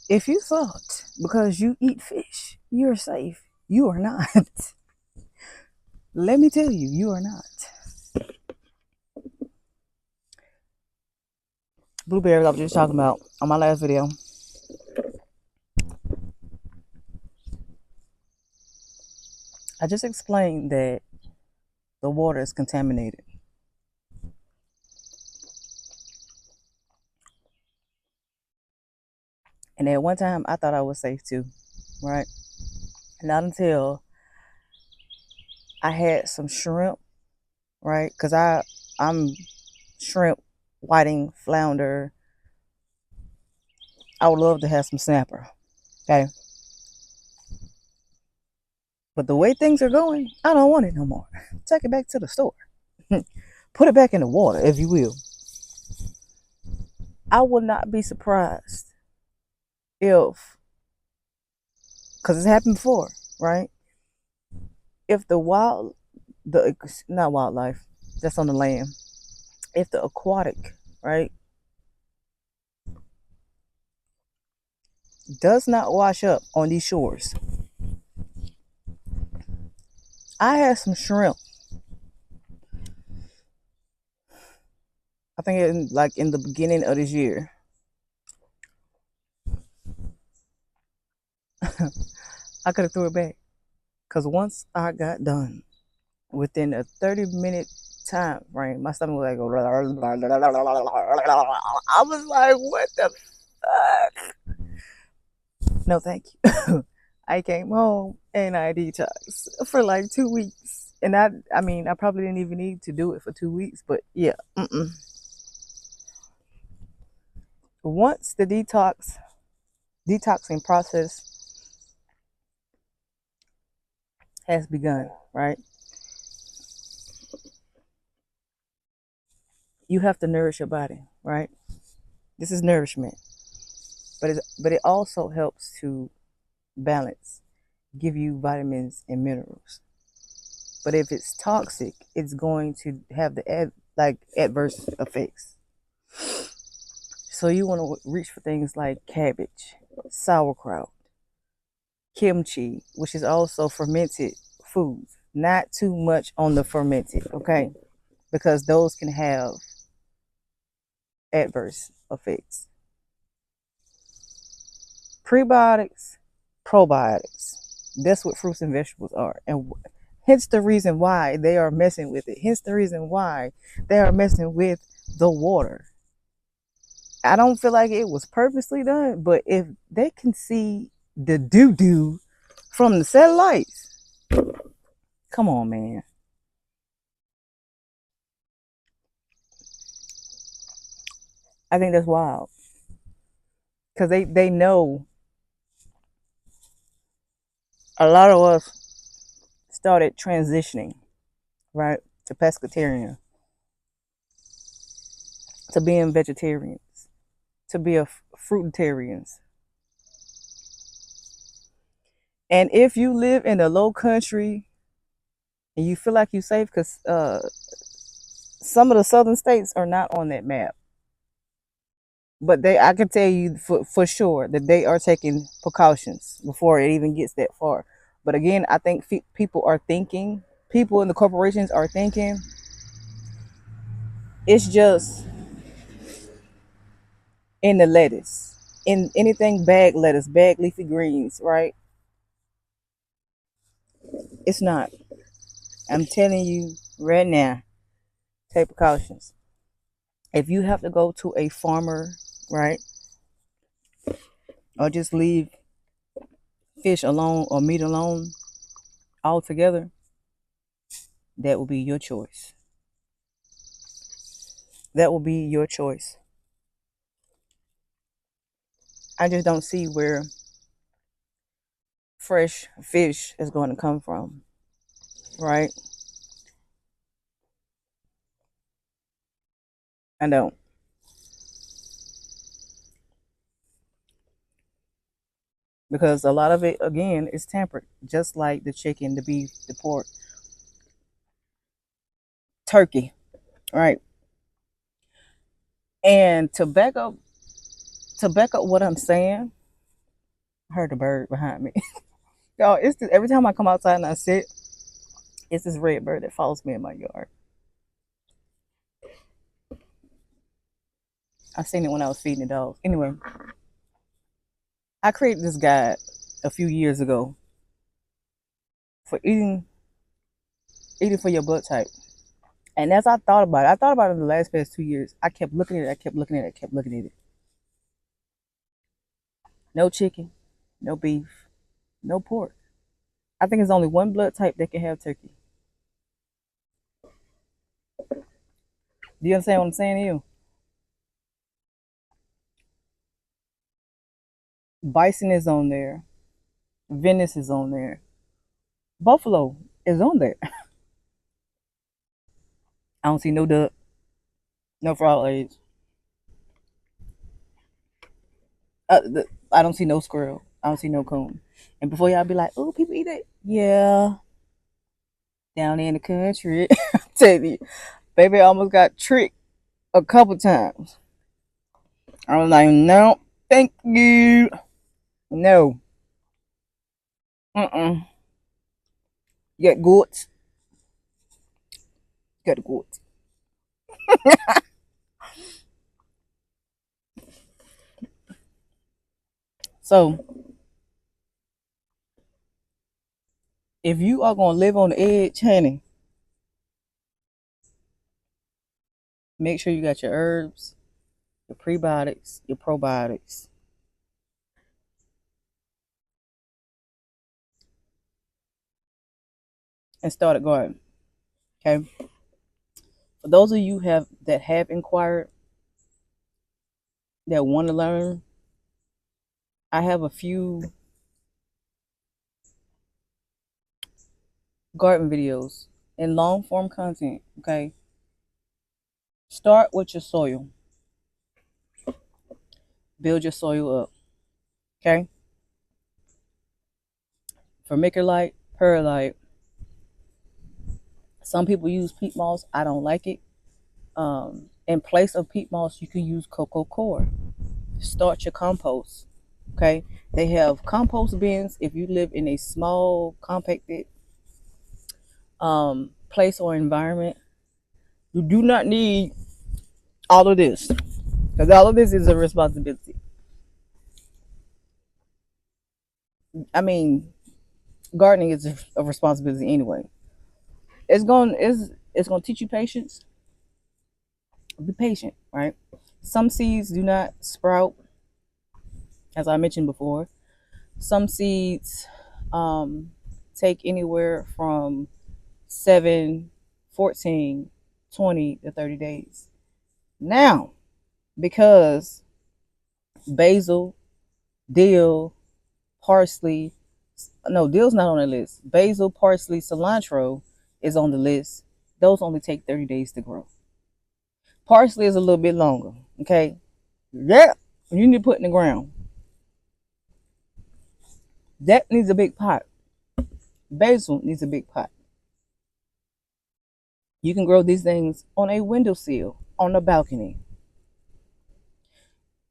If you thought because you eat fish, you're safe, you are not. Let me tell you, you are not. Blueberries, I was just talking about on my last video. I just explained that the water is contaminated. And at one time, I thought I was safe too, right? Not until I had some shrimp, right? Because I'm shrimp, whiting, flounder. I would love to have some snapper, okay? But the way things are going, I don't want it no more. Take it back to the store. Put it back in the water, if you will. I would not be surprised if, because it's happened before, right? If the not wildlife, that's on the land. If the aquatic, right, does not wash up on these shores. I had some shrimp. I think in the beginning of this year. I could have threw it back because once I got done, within a 30-minute time frame, my stomach was like, I was like, what the fuck? No, thank you. I came home and I detoxed for like 2 weeks. And I mean, I probably didn't even need to do it for 2 weeks, but yeah. Once the detoxing process has begun, right? You have to nourish your body, right? This is nourishment, but it also helps to balance, give you vitamins and minerals. But if it's toxic, it's going to have like adverse effects. So you want to reach for things like cabbage, sauerkraut, kimchi, which is also fermented foods. Not too much on the fermented, okay? Because those can have adverse effects. Prebiotics, probiotics. That's what fruits and vegetables are. And hence the reason why they are messing with it. Hence the reason why they are messing with the water. I don't feel like it was purposely done, but if they can see the doo doo from the satellites, come on, man. I think that's wild because they know a lot of us started transitioning, right, to pescatarian, to being vegetarians, to be a fruitarians. And if you live in a low country and you feel like you're safe, because some of the southern states are not on that map, but I can tell you for sure that they are taking precautions before it even gets that far. But again, I think people in the corporations are thinking it's just in the lettuce, in anything bag lettuce, bag leafy greens, right? It's not. I'm telling you right now, take precautions. If you have to go to a farmer, right, or just leave fish alone or meat alone altogether, that will be your choice. That will be your choice. I just don't see where fresh fish is going to come from, right? I don't. Because a lot of it, again, is tampered, just like the chicken, the beef, the pork, turkey, right? And to back up what I'm saying, I heard a bird behind me. Yo, every time I come outside and I sit, it's this red bird that follows me in my yard. I seen it when I was feeding the dogs. Anyway, I created this guide a few years ago for eating for your blood type. And as I thought about it in the last past 2 years. I kept looking at it, I kept looking at it, I kept looking at it. No chicken, no beef, no pork. I think there's only one blood type that can have turkey. Do you understand what I'm saying to you? Bison is on there. Venice is on there. Buffalo is on there. I don't see no duck, no frog legs. I don't see no squirrel. I don't see no coon. And before y'all be like, "Oh, people eat it," yeah, down there in the country, I tell you, baby, I almost got tricked a couple times. I was like, "No, thank you, no, You got goats, you got the goats." So, if you are gonna live on the edge, honey, make sure you got your herbs, your prebiotics, your probiotics, and start a garden. Okay. For those of you that have inquired, that want to learn, I have a few garden videos in long form content. Okay. Start with your soil. Build your soil up. Okay. Vermiculite, perlite. Some people use peat moss. I don't like it. In place of peat moss, you can use coco coir. Start your compost. Okay. They have compost bins if you live in a small, compacted place or environment. You do not need all of this because all of this is a responsibility. I mean, gardening is a responsibility anyway. It's going to teach you patience. Be patient, right? Some seeds do not sprout, as I mentioned before. Some seeds take anywhere from 7, 14, 20 to 30 days. Now, because basil, dill, parsley, no, dill's not on the list. Basil, parsley, cilantro is on the list. Those only take 30 days to grow. Parsley is a little bit longer. Okay. Yeah. You need to put in the ground. That needs a big pot. Basil needs a big pot. You can grow these things on a windowsill, on a balcony.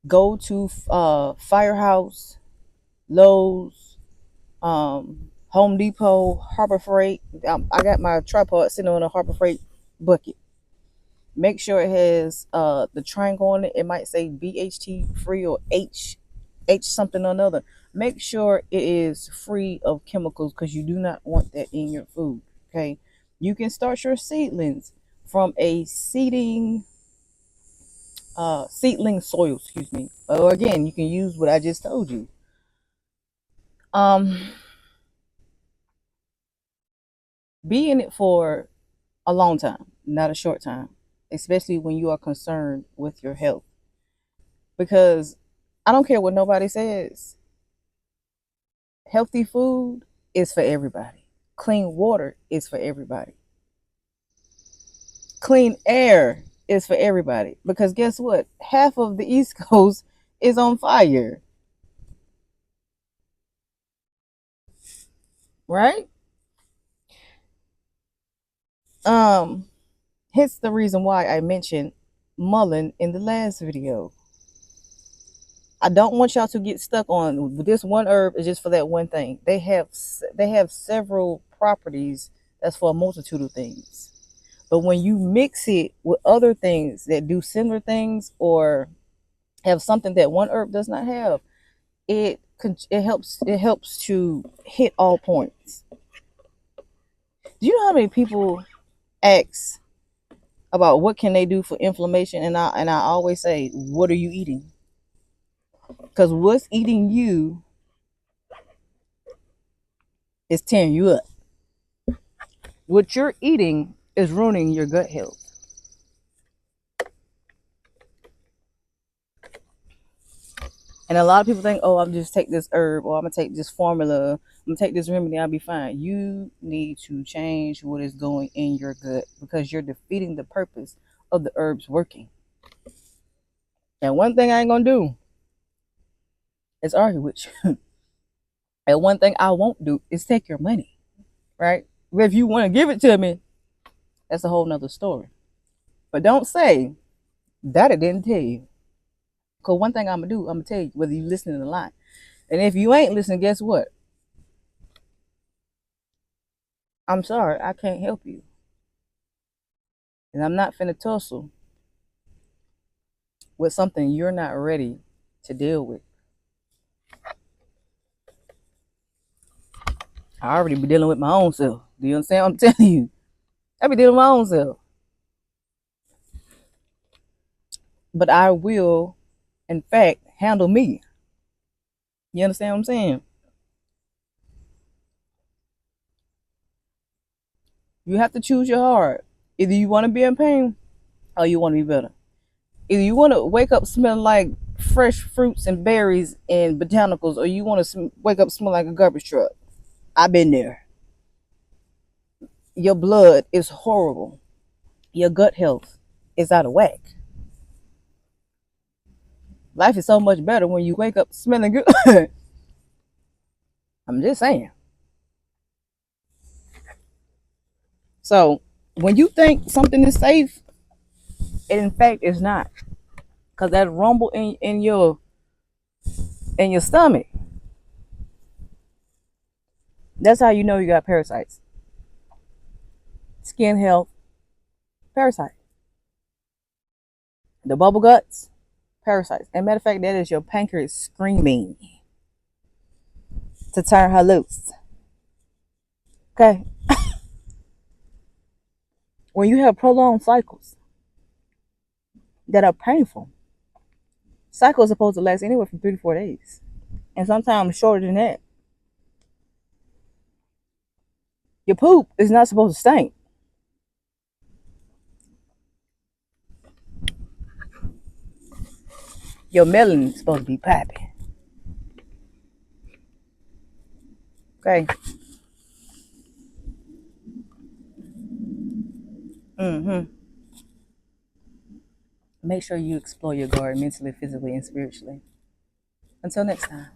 Go to Firehouse, Lowe's, Home Depot, Harbor Freight. I got my tripod sitting on a Harbor Freight bucket. Make sure it has the triangle on it. It might say BHT free or H something or another. Make sure it is free of chemicals because you do not want that in your food. Okay. You can start your seedlings from a seedling soil, excuse me. Or again, you can use what I just told you. Um be in it for a long time, not a short time, especially when you are concerned with your health. Because I don't care what nobody says, healthy food is for everybody. Clean water is for everybody. Clean air is for everybody. Because guess what? Half of the East Coast is on fire. Right? Um, Hence the reason why I mentioned mullein in the last video. I don't want y'all to get stuck on this one herb is just for that one thing. They have several properties that's for a multitude of things. But when you mix it with other things that do similar things or have something that one herb does not have, it helps to hit all points. Do you know how many people ask about what can they do for inflammation, and I always say, what are you eating? Because what's eating you is tearing you up. What you're eating is ruining your gut health. And a lot of people think, oh, I'm just take this herb or I'm gonna take this formula, I'm gonna take this remedy, I'll be fine. You need to change what is going in your gut because you're defeating the purpose of the herbs working. And one thing I ain't gonna do is argue with you. And one thing I won't do is take your money, right? If you want to give it to me, that's a whole nother story. But don't say that I didn't tell you. Because one thing I'm going to do, I'm going to tell you whether you listening or not. And if you ain't listening, guess what? I'm sorry, I can't help you. And I'm not finna tussle with something you're not ready to deal with. I already be dealing with my own self. Do you understand what I'm telling you? I be dealing with my own self. But I will, in fact, handle me. You understand what I'm saying? You have to choose your heart. Either you want to be in pain or you want to be better. Either you want to wake up smelling like fresh fruits and berries and botanicals, or you want to wake up smelling like a garbage truck. I've been there. Your blood is horrible. Your gut health is out of whack. Life is so much better when you wake up smelling good. I'm just saying. So when you think something is safe, it in fact is not. Cause that rumble in your stomach, that's how you know you got parasites. Skin health, parasite. The bubble guts, parasites. And matter of fact, that is your pancreas screaming to turn her loose. Okay. When you have prolonged cycles that are painful, cycles are supposed to last anywhere from 3 to 4 days, and sometimes shorter than that. Your poop is not supposed to stink. Your melanin is supposed to be popping. Okay. Mm-hmm. Make sure you explore your garden mentally, physically, and spiritually. Until next time.